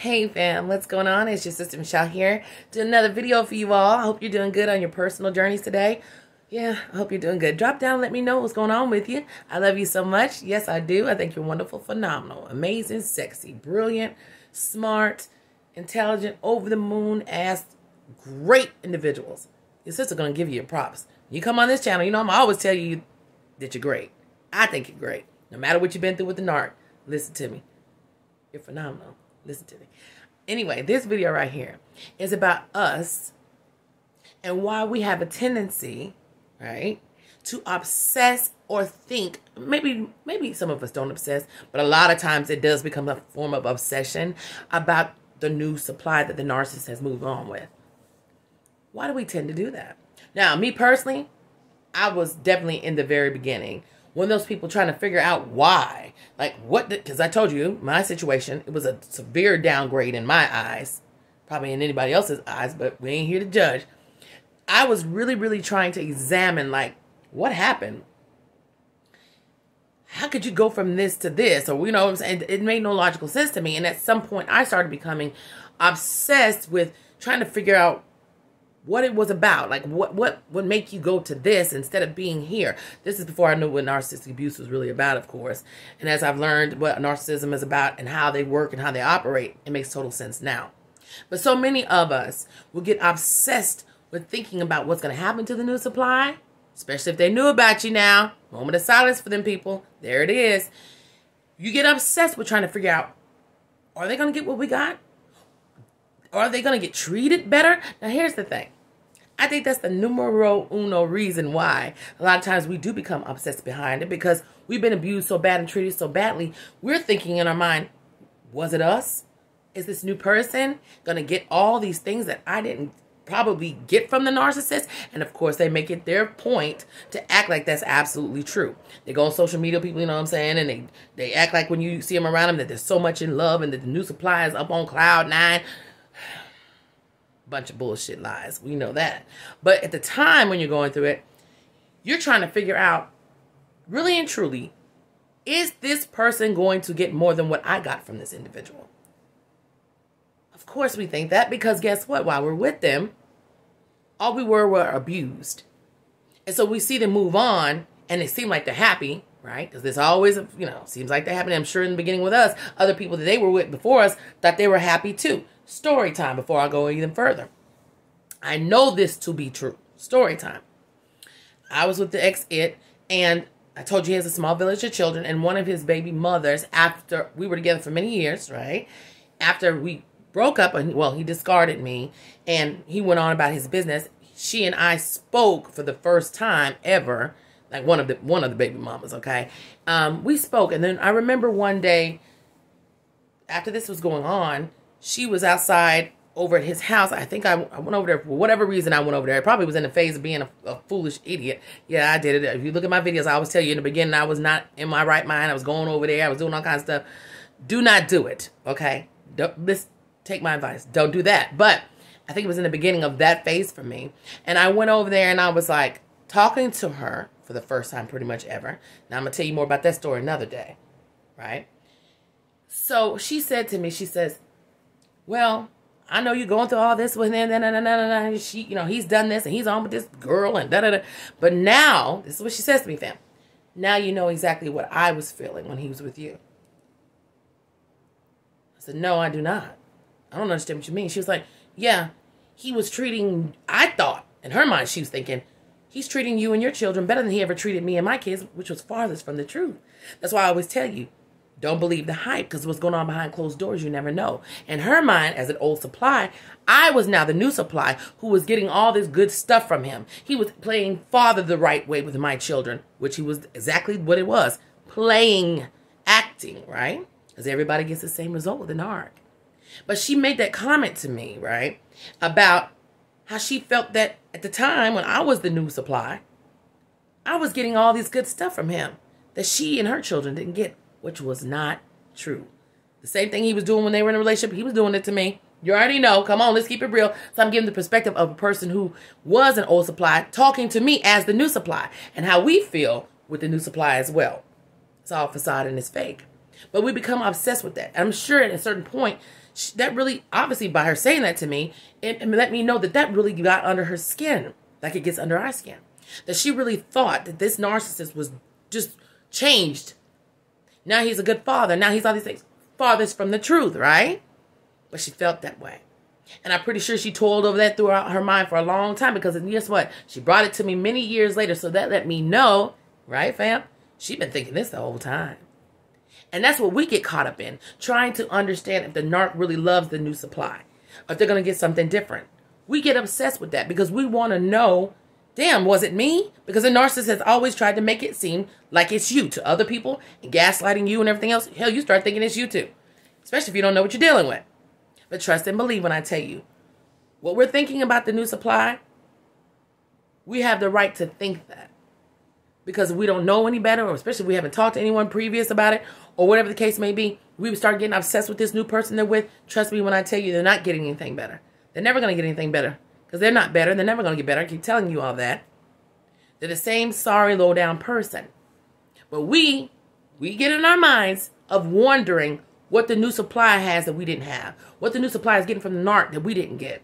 Hey fam, what's going on? It's your sister Michelle here. Doing another video for you all. I hope you're doing good on your personal journeys today. Yeah, I hope you're doing good. Drop down and let me know what's going on with you. I love you so much. Yes, I do. I think you're wonderful, phenomenal, amazing, sexy, brilliant, smart, intelligent, over the moon ass, great individuals. Your sister's going to give you your props. You come on this channel, you know I'm always tell you that you're great. I think you're great. No matter what you've been through with the narc, listen to me. You're phenomenal. Listen to me. Anyway, this video right here is about us and why we have a tendency, right, to obsess or think. Maybe some of us don't obsess, but a lot of times it does become a form of obsession about the new supply that the narcissist has moved on with. Why do we tend to do that? Now, me personally, I was definitely in the very beginning one of those people trying to figure out why. Like, what, because I told you, my situation, it was a severe downgrade in my eyes. Probably in anybody else's eyes, but we ain't here to judge. I was really trying to examine, like, what happened? How could you go from this to this? Or, you know what I'm saying? It made no logical sense to me. And at some point, I started becoming obsessed with trying to figure out what it was about. Like, what would make you go to this instead of being here? This is before I knew what narcissistic abuse was really about, of course. And as I've learned what narcissism is about and how they work and how they operate, it makes total sense now. But so many of us will get obsessed with thinking about what's going to happen to the new supply, especially if they knew about you now. Moment of silence for them people. There it is. You get obsessed with trying to figure out, are they going to get what we got? Are they going to get treated better? Now, here's the thing. I think that's the numero uno reason why a lot of times we do become obsessed behind it, because we've been abused so bad and treated so badly. We're thinking in our mind, was it us? Is this new person going to get all these things that I didn't probably get from the narcissist? And of course, they make it their point to act like that's absolutely true. They go on social media, people, you know what I'm saying, and they act like when you see them around them that they're so much in love and that the new supply is up on cloud 9. Bunch of bullshit lies. We know that. But at the time when you're going through it, you're trying to figure out, really and truly, is this person going to get more than what I got from this individual? Of course we think that, because guess what? While we're with them, all we were abused. And so we see them move on and they seem like they're happy, right? Because this always, you know, seems like they're happy. I'm sure in the beginning with us, other people that they were with before us thought they were happy too. Story time before I go even further. I know this to be true. Story time. I was with the ex-it, and I told you he has a small village of children, and one of his baby mothers, after we were together for many years, right? After we broke up, and well, he discarded me, and he went on about his business. She and I spoke for the first time ever, like one of the baby mamas, okay? We spoke, and then I remember one day, after this was going on, she was outside over at his house. I think I went over there for whatever reason. I went over there. I probably was in the phase of being a foolish idiot. Yeah, I did it. If you look at my videos, I always tell you in the beginning, I was not in my right mind. I was going over there. I was doing all kinds of stuff. Do not do it, okay? Take my advice. Don't do that. But I think it was in the beginning of that phase for me. And I went over there and I was like talking to her for the first time pretty much ever. Now I'm going to tell you more about that story another day, right? So she said to me, she says, well, I know you're going through all this with him. She, you know, he's done this and he's on with this girl and da. But now, this is what she says to me, fam. Now you know exactly what I was feeling when he was with you. I said, no, I do not. I don't understand what you mean. She was like, yeah, he was treating, I thought, in her mind, she was thinking, he's treating you and your children better than he ever treated me and my kids, which was farthest from the truth. That's why I always tell you, don't believe the hype, because what's going on behind closed doors, you never know. In her mind, as an old supply, I was now the new supply who was getting all this good stuff from him. He was playing father the right way with my children, which he was exactly what it was. Playing, acting, right? Because everybody gets the same result with an arc. But she made that comment to me, right, about how she felt that at the time when I was the new supply, I was getting all this good stuff from him that she and her children didn't get, which was not true. The same thing he was doing when they were in a relationship, he was doing it to me. You already know. Come on, let's keep it real. So I'm giving the perspective of a person who was an old supply talking to me as the new supply and how we feel with the new supply as well. It's all facade and it's fake. But we become obsessed with that. I'm sure at a certain point, that really, obviously by her saying that to me, it let me know that really got under her skin, like it gets under our skin. That she really thought that this narcissist was just changed. Now he's a good father. Now he's all these things. Farthest from the truth, right? But she felt that way. And I'm pretty sure she toiled over that throughout her mind for a long time, because guess what? She brought it to me many years later. So that let me know, right, fam? She's been thinking this the whole time. And that's what we get caught up in, trying to understand if the narc really loves the new supply, or if they're going to get something different. We get obsessed with that because we want to know, damn, was it me? Because the narcissist has always tried to make it seem like it's you to other people, and gaslighting you and everything else. Hell, you start thinking it's you too, especially if you don't know what you're dealing with. But trust and believe when I tell you, what we're thinking about the new supply, we have the right to think that. Because we don't know any better, or especially if we haven't talked to anyone previous about it, or whatever the case may be, we start getting obsessed with this new person they're with. Trust me when I tell you, they're not getting anything better. They're never going to get anything better. Because they're not better. They're never going to get better. I keep telling you all that. They're the same sorry, low-down person. But we get in our minds of wondering what the new supply has that we didn't have. What the new supply is getting from the narc that we didn't get.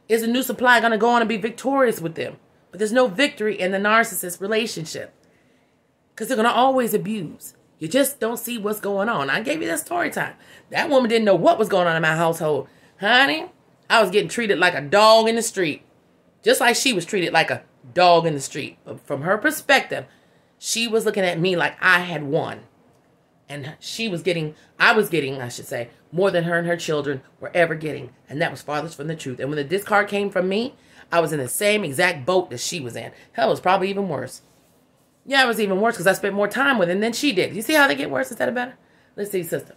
Is the new supply going to go on and be victorious with them? But there's no victory in the narcissist relationship. Because they're going to always abuse. You just don't see what's going on. I gave you that story time. That woman didn't know what was going on in my household. Honey, I was getting treated like a dog in the street. Just like she was treated like a dog in the street. But from her perspective, she was looking at me like I had won. And I was getting, more than her and her children were ever getting. And that was farthest from the truth. And when the discard came from me, I was in the same exact boat that she was in. Hell, it was probably even worse. Yeah, it was even worse because I spent more time with them than she did. You see how they get worse instead of better? Let's see, sister.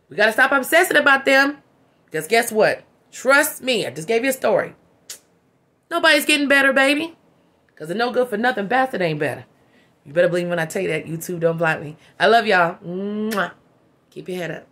We got to stop obsessing about them. Because guess what? Trust me, I just gave you a story. Nobody's getting better, baby. Because the no good for nothing bastard ain't better. You better believe when I tell you that. You too, don't blind me. I love y'all. Mwah. Keep your head up.